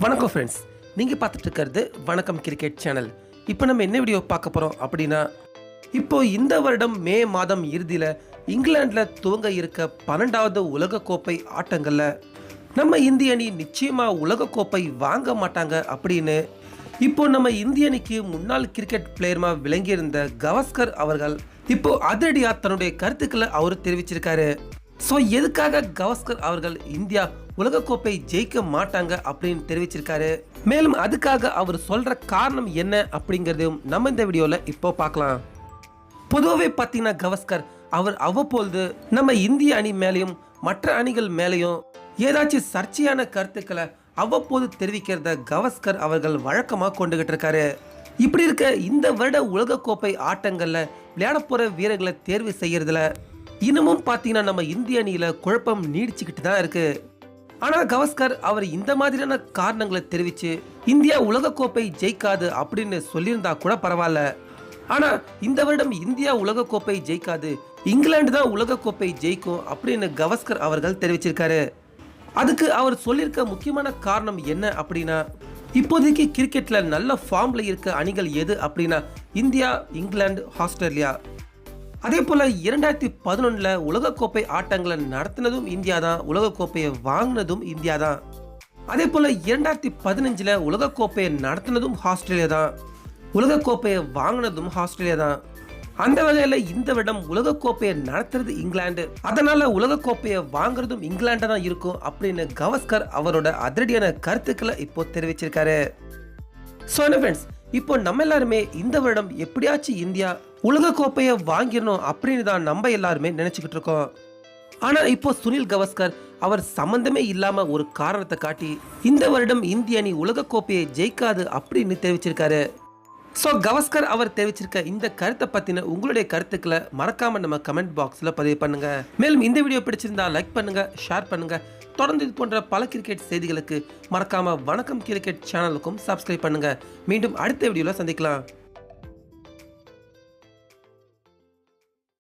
வணக்கம் ஃப்ரெண்ட்ஸ், நீங்கள் பார்த்துட்டு இருக்கிறது வணக்கம் கிரிக்கெட் சேனல். இப்போ நம்ம என்ன வீடியோ பார்க்க போகிறோம் அப்படின்னா, இப்போ இந்த வருடம் மே மாதம் இறுதியில் இங்கிலாண்டில் துவங்க இருக்க 12வது உலகக்கோப்பை ஆட்டங்களில் நம்ம இந்திய அணி நிச்சயமாக உலகக்கோப்பை வாங்க மாட்டாங்க அப்படின்னு இப்போ நம்ம இந்திய அணிக்கு முன்னாள் கிரிக்கெட் பிளேயர்மா விளங்கியிருந்த கவாஸ்கர் அவர்கள் இப்போ அதிரடியாக தன்னுடைய கருத்துக்களை அவர் தெரிவிச்சிருக்காரு. ஸோ எதுக்காக கவாஸ்கர் அவர்கள் இந்தியா உலகக்கோப்பை ஜெயிக்க மாட்டாங்க அப்படின்னு தெரிவிச்சிருக்காரு, மேலும் அதுக்காக அவர் சொல்ற காரணம் என்ன அப்படிங்கிறதையும் நம்ம இந்த வீடியோவில் இப்போ பார்க்கலாம். பொதுவாகவே பார்த்தீங்கன்னா கவாஸ்கர் அவர் அவ்வப்பொழுது நம்ம இந்திய அணி மேலேயும் மற்ற அணிகள் மேலேயும் ஏதாச்சும் சர்ச்சையான கருத்துக்களை அவ்வப்போது தெரிவிக்கிறத கவாஸ்கர் அவர்கள் வழக்கமாக கொண்டுகிட்டு இருக்காரு. இப்படி இருக்க இந்த வருட உலகக்கோப்பை ஆட்டங்களில் விளையாட போகிற வீரர்களை தேர்வு செய்யறதுல இன்னமும் பார்த்தீங்கன்னா நம்ம இந்திய அணியில் குழப்பம் நீடிச்சுக்கிட்டு தான் இருக்கு. ஆனால் கவாஸ்கர் அவர் இந்த மாதிரியான காரணங்களை தெரிவித்து இந்தியா உலகக்கோப்பை ஜெயிக்காது அப்படின்னு சொல்லியிருந்தா கூட பரவாயில்ல. ஆனால் இந்த வருடம் இந்தியா உலகக்கோப்பை ஜெயிக்காது, இங்கிலாந்து தான் உலகக்கோப்பை ஜெயிக்கும் அப்படின்னு கவாஸ்கர் அவர்கள் தெரிவிச்சிருக்காரு. அதுக்கு அவர் சொல்லியிருக்க முக்கியமான காரணம் என்ன அப்படின்னா, இப்போதைக்கு கிரிக்கெட்ல நல்ல ஃபார்ம்ல இருக்க அணிகள் எது அப்படின்னா இந்தியா, இங்கிலாந்து, ஆஸ்திரேலியா. அதே போல 2011 உலகக்கோப்பை ஆட்டங்களை நடத்தினதும் இந்தியா தான், உலகக்கோப்பையை வாங்கினதும் இந்தியா தான். அதே போல 2015 உலகக்கோப்பையை நடத்தினதும் ஆஸ்திரேலியா தான், உலகக்கோப்பையை வாங்கினதும் ஆஸ்திரேலியா தான். அந்த வகையில் இந்த வருடம் உலகக்கோப்பையை நடத்துறது இங்கிலாந்து, அதனால உலகக்கோப்பையை வாங்குறதும் இங்கிலாண்டா தான் இருக்கும் அப்படின்னு கவாஸ்கர் அவரோட அதிரடியான கருத்துக்களை இப்போ தெரிவிச்சிருக்காரு. ஸோ என்ன ஃப்ரெண்ட்ஸ், இப்போ நம்ம எல்லாருமே இந்த வருடம் எப்படியாச்சும் இந்தியா உலகக்கோப்பையை வாங்கிடணும் அப்படின்னு தான் நம்ம எல்லாருமே நினைச்சுக்கிட்டு இருக்கோம். ஆனா இப்போ சுனில் கவாஸ்கர் அவர் சம்பந்தமே இல்லாம ஒரு காரணத்தை காட்டி இந்த வருடம் இந்திய அணி உலகக்கோப்பையை ஜெயிக்காது அப்படின்னு தெரிவிச்சிருக்காரு. ஸோ கவாஸ்கர் அவர் தெரிவிச்சிருக்க இந்த கருத்தை பத்தின உங்களுடைய கருத்துக்களை மறக்காம நம்ம கமெண்ட் பாக்ஸ்ல பதிவு பண்ணுங்க. மேலும் இந்த வீடியோ பிடிச்சிருந்தா லைக் பண்ணுங்க, ஷேர் பண்ணுங்க. தொடர்ந்து இது போன்ற பல கிரிக்கெட் செய்திகளுக்கு மறக்காம வணக்கம் கிரிக்கெட் சேனலுக்கும் சப்ஸ்கிரைப் பண்ணுங்க. மீண்டும் அடுத்த வீடியோல சந்திக்கலாம்.